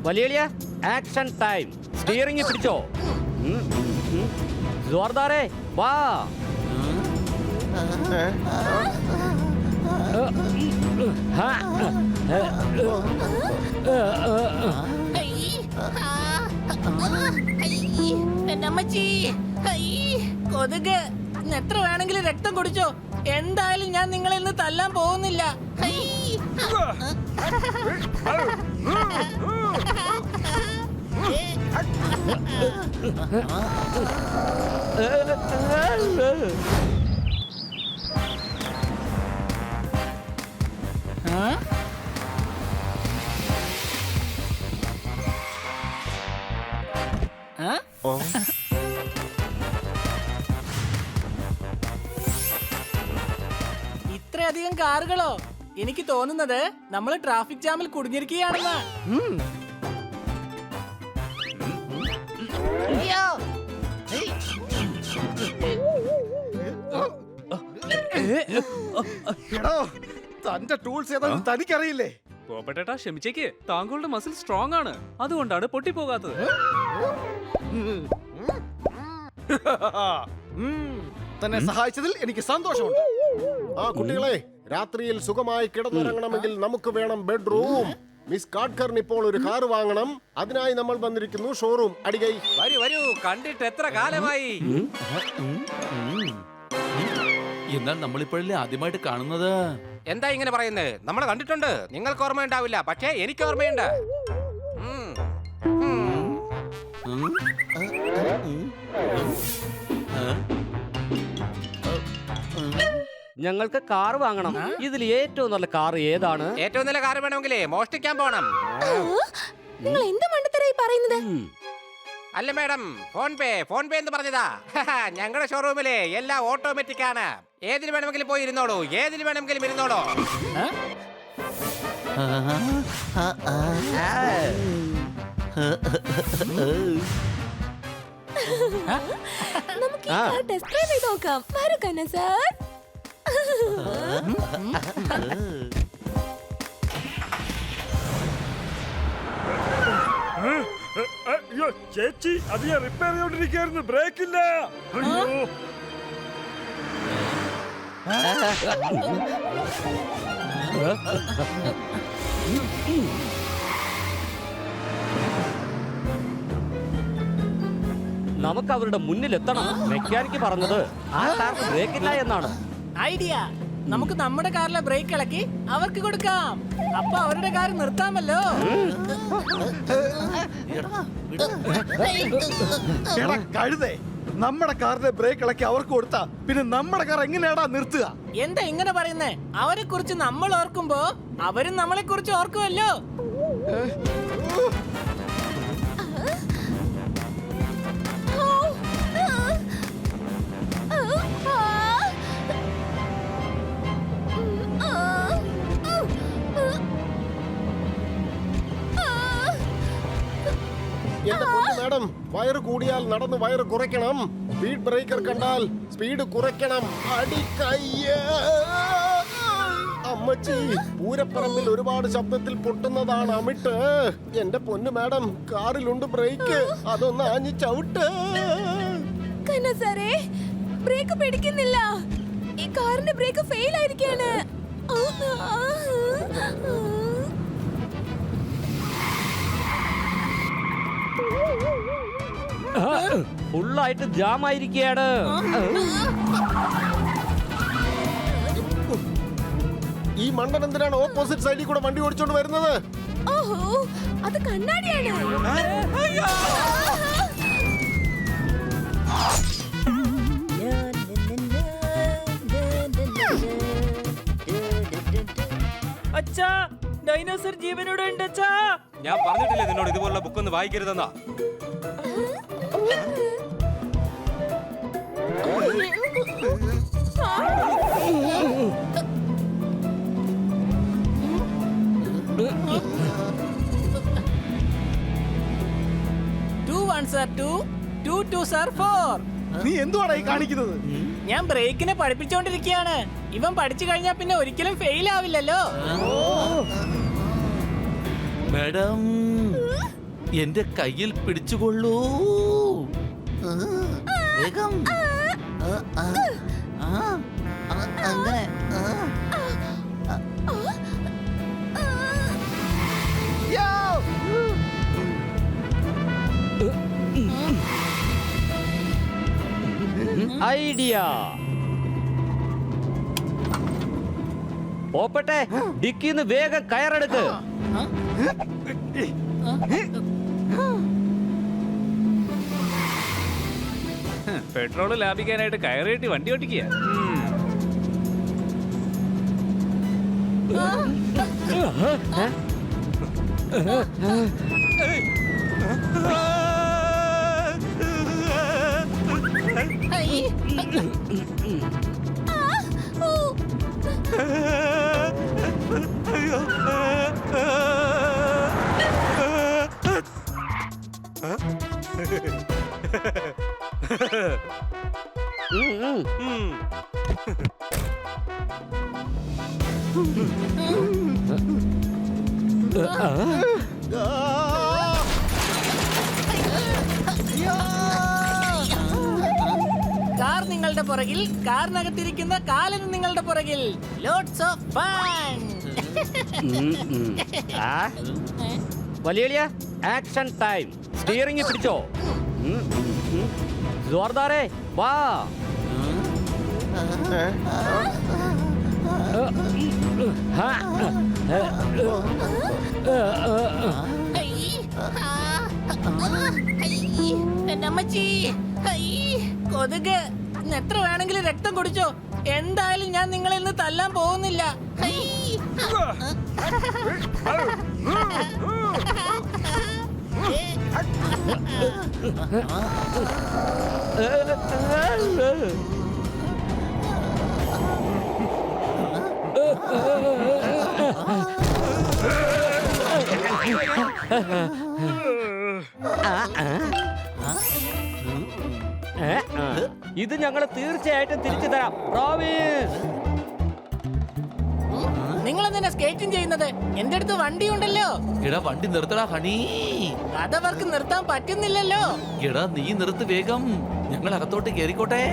വലിയ action time. Steering പിടിച്ചോ. ജോർദാറേ വാ. അമ്മച്ചി, കൊതുക് എത്ര വേണമെങ്കിലും രക്തം കുടിച്ചോ, എന്തായാലും ഞാൻ നിങ്ങളെ ഇന്ന് തല്ലാൻ പോകുന്നില്ല. ഇത്രയധികം കാറുകളോ? എനിക്ക് തോന്നുന്നത് നമ്മൾ ട്രാഫിക് ജാമിൽ കുടുങ്ങിയിരിക്കുകയാണെന്ന്. തന്റെ ടൂൾസ് ഏതാണെന്ന് തനിക്കറിയില്ലേ? പോപ്പട്ടേട്ടാ ക്ഷമിച്ചേക്ക്, താങ്കളുടെ മസിൽ സ്ട്രോങ് ആണ്, അതുകൊണ്ടാണ് പൊട്ടിപ്പോകാത്തത്. തന്നെ സഹായിച്ചതിൽ എനിക്ക് സന്തോഷമുണ്ട്. ആ കുട്ടികളെ, രാത്രിയിൽ സുഖമായി കിടന്നുറങ്ങണമെങ്കിൽ നമുക്ക് വേണം ബെഡ്റൂം. മിസ് കാഡ്കറിന് ഇപ്പോൾ ഒരു കാർ വാങ്ങണം. അതിനായി നമ്മൾ വന്നിരിക്കുന്നു ഷോറൂം. അടികൈ വരൂ വരൂ, കണ്ടിട്ട് എത്ര കാലമായി. എന്നാൽ നമ്മളിപ്പോഴല്ലേ ആദ്യമായിട്ട് കാണുന്നത്? എന്താ ഇങ്ങനെ പറയുന്നത്? നമ്മൾ കണ്ടിട്ടുണ്ട്, നിങ്ങൾക്ക് ഓർമ്മയുണ്ടാവില്ല, പക്ഷേ എനിക്ക് ഓർമ്മയുണ്ട്. ഞങ്ങൾക്ക് കാർ വാങ്ങണം. ഇതിൽ ഏറ്റവും നല്ല കാർ ഏതാണ്? ഏറ്റവും നല്ല കാർ വേണമെങ്കിലേ മോഷ്ടിക്കാൻ പോണം. നിങ്ങൾ എന്ത് മണ്ടത്തരായി പറയുന്നത്? അല്ല മാഡം, ഫോൺ പേ എന്ന് പറഞ്ഞതാ. ഞങ്ങളുടെ ഷോറൂമിലെ എല്ലാം ഓട്ടോമാറ്റിക് ആണ്. ഏതിൽ വേണമെങ്കിലും പോയി ഇരുന്നോളൂ, ഏതിൽ വേണമെങ്കിലും ഇരുന്നോളൂ. നമുക്ക് ഈ കാർ ടെസ്റ്റ് ഡ്രൈവ് ചെയ്ത് നോക്കാം. വരൂ കന്ന സാർ. അയ്യോ ചേച്ചി, അത് ഞാൻ റിപ്പയർ ചെയ്തോണ്ടിരിക്കുകയായിരുന്നു, ബ്രേക്ക് ഇല്ല. നമുക്ക് അവരുടെ മുന്നിൽ എത്തണം. മെക്കാനിക്ക് പറഞ്ഞത് ആ കാറിന് ബ്രേക്ക് ഇല്ല എന്നാണ്. ഐഡിയ, നമുക്ക് നമ്മുടെ കാറിലെ ബ്രേക്ക് ഇളക്കി അവർക്ക് കൊടുക്കാം. അപ്പൊ അവരുടെ കാർ നിർത്താമല്ലോ. കഴുതേ, നമ്മുടെ കാറിന്റെ ബ്രേക്ക് ഇളക്കി അവർക്ക് കൊടുത്താ പിന്നെ നമ്മുടെ കാർ എങ്ങനെയാടാ നിർത്തുക? എന്താ ഇങ്ങനെ പറയുന്നേ? അവരെ കുറിച്ച് നമ്മൾ ഓർക്കുമ്പോ അവരും നമ്മളെ കുറിച്ച് ഓർക്കുമല്ലോ. എന്റെ പൊന്നു മാഡം, വയറ് കൂടിയാൽ നടന്ന് വയറ് കുറയ്ക്കണം. സ്പീഡ് ബ്രേക്കർ കണ്ടാൽ സ്പീഡ് കുറയ്ക്കണം. അടിക്കയ്യ അമ്മച്ചി, പൂരപ്പറമ്പിൽ ഒരുപാട് ശബ്ദത്തിൽ പൊട്ടുന്നതാണ് അമിട്ട്. എന്റെ പൊന്നു മാഡം, കാറിലുണ്ട് ബ്രേക്ക്, അതൊന്ന് ആഞ്ഞു ചവിട്ട്. കന്ന സാറേ, ബ്രേക്ക് പിടിക്കുന്നില്ല. ഈ കാറിന്റെ ബ്രേക്ക് ഫെയിൽ ആയിരിക്കാണ്. ഫുള്ളായിട്ട് ജാം ആയിരിക്കുകയാണ്. ഈ മണ്ടൻ എന്തിനാണ് ഓപ്പോസിറ്റ് സൈഡിൽ കൂടെ വണ്ടി ഓടിച്ചോണ്ട് വരുന്നത്? ഓഹോ, അത് കണ്ണാടിയാണ്. അച്ഛാ, ഡൈനോസർ ജീവനോടെ ഉണ്ട് അച്ഛാ. ഞാൻ പറഞ്ഞിട്ടില്ലേ നിന്നോട് ഇതുപോലുള്ള ബുക്കൊന്നും വായിക്കരുതെന്നാ. നീ എന്തുവാടാ ഈ കാണിക്കുന്നത്? ഞാൻ ബ്രേക്കിനെ പഠിപ്പിച്ചോണ്ടിരിക്കുകയാണ്. ഇവൻ പഠിച്ചു കഴിഞ്ഞാൽ പിന്നെ ഒരിക്കലും ഫെയിൽ ആവില്ലല്ലോ. മാഡം, എന്റെ കയ്യിൽ പിടിച്ചുകൊള്ളൂ. വേഗം അങ്ങനെ ഐഡിയ. പോപ്പട്ടെ, ഡിക്കിന്ന് വേഗം കയറെടുക്ക്. പെട്രോള് ലാഭിക്കാനായിട്ട് കയറിയിട്ട് വണ്ടി ഓടിക്കുക. കാർ നിങ്ങളുടെ പുറകിൽ, കാറിനകത്തിരിക്കുന്ന കാലൻ നിങ്ങളുടെ പുറകിൽ. Lots of fun. വലിയ ആക്ഷൻ ടൈം. സ്റ്റിയറിംഗ് പിടിച്ചോ. ജോർദാരെ വാ. എന്നമ്മച്ചി, കൊതുക്. ഇന്ന് എത്ര വേണമെങ്കിലും രക്തം കുടിച്ചോ. എന്തായാലും ഞാൻ നിങ്ങളെ ഇന്ന് തല്ലാൻ പോകുന്നില്ല. ഇത് ഞങ്ങൾ തീർച്ചയായിട്ടും തിരിച്ചു തരാം. പ്രോമിസ്. നിങ്ങൾ എന്തിനാ സ്കേറ്റിംഗ് ചെയ്യുന്നത്? എന്റെ അടുത്ത് വണ്ടി ഉണ്ടല്ലോ. എടാ വണ്ടി നിർത്തടാ ഹണി. അതവർക്ക് നിർത്താൻ പറ്റുന്നില്ലല്ലോ. എടാ നീ നിർത്ത് വേഗം. ഞങ്ങൾ അകത്തോട്ട് കേറിക്കോട്ടെ.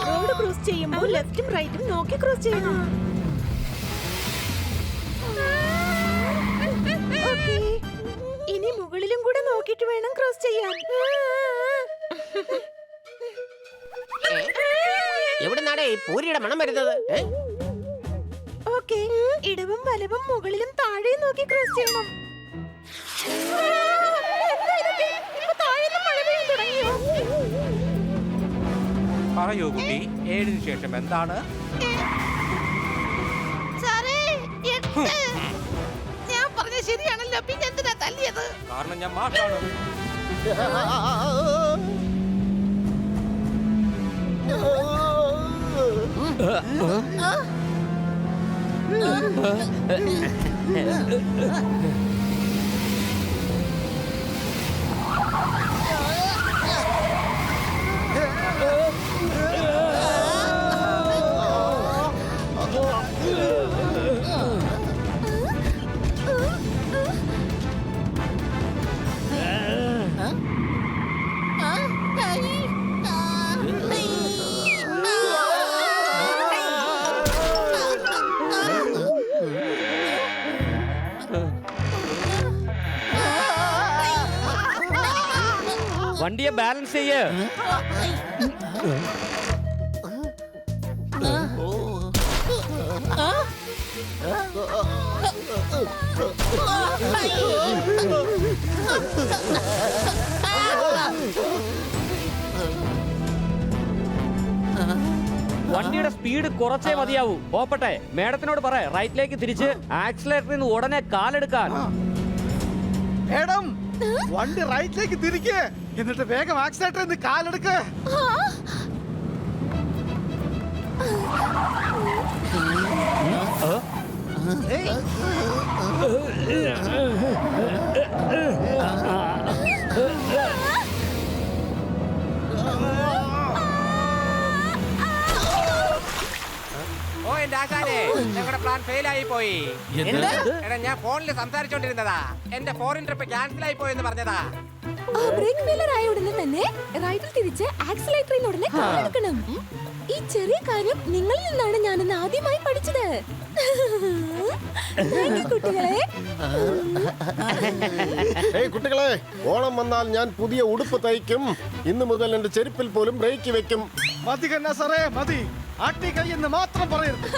റോഡ് ക്രോസ് ചെയ്യുമ്പോൾ ലെഫ്റ്റും റൈറ്റും നോക്കി ക്രോസ് ചെയ്യണം. ഓക്കേ. ഇനി മുകളിലും കൂടെ നോക്കിയിട്ട് വേണം ക്രോസ് ചെയ്യാൻ. എവിടുന്നാടേ പൂരിയുടെ മണം വരുന്നത്? ഓക്കേ. ഇടവും വലവും മുകളിലും താഴെയും നോക്കി ക്രോസ് ചെയ്യണം. എന്താ ഇതൊക്കെ? ഇപ്പൊ താഴെന്ന് മഴ പെയ്യാൻ തുടങ്ങിയോ? പറയൂ കുട്ടി, 7-ന് ശേഷം എന്താണ്? ഞാൻ പറഞ്ഞ ശരിയാണല്ലോ, പിന്നെ എന്തിനാ തല്ലിയത്? കാരണം ഞാൻ മാഷാണ്. വണ്ടിയെ ബാലൻസ് ചെയ്യ്. വണ്ടിയുടെ സ്പീഡ് കുറച്ചേ മതിയാവൂ. പോപ്പട്ടെ, മേഡത്തിനോട് പറ റൈറ്റിലേക്ക് തിരിച്ച് ആക്സിലേറ്ററിൽ നിന്ന് ഉടനെ കാലെടുക്കാൻ. മേഡം, വണ്ടി റൈറ്റിലേക്ക് തിരിക്ക്. എന്നിട്ട് വേഗം ആക്സിലേറ്ററിൽ നിന്ന് കാലെടുക്ക്. പ്ലാൻ ഫെയിൽ ആയി പോയി. എന്താ? എടാ ഞാൻ ഫോണിൽ സംസാരിച്ചോണ്ടിരുന്നതാ. എന്റെ ഫോറിൻ ട്രിപ്പ് ക്യാൻസൽ ആയി പോയെന്ന് പറഞ്ഞതാ. ബ്രേക്ക് ഫെയിലർ ആയ ഉടനെ തന്നെ റൈറ്റിൽ തിരിച്ച് ആക്സിലേറ്ററിൽ ഉടനെ കാലെടുക്കണം. ഈ ചെറിയ കാര്യം നിങ്ങളിൽ നിന്നാണ് ഞാനിന്ന് ആദ്യമായി പഠിച്ചത്. Thank you, കുട്ടികളെ. ഏയ് കുട്ടികളെ, ഓണം വന്നാൽ ഞാൻ പുതിയ ഉടുപ്പ് തയ്ക്കും. ഇന്ന് മുതൽ എന്റെ ചെരുപ്പിൽ പോലും ബ്രേക്ക് വെക്കും. മതി കന്ന സാറേ മതി. ആട്ടി കൈ എന്ന് മാത്രം പറയരുത്.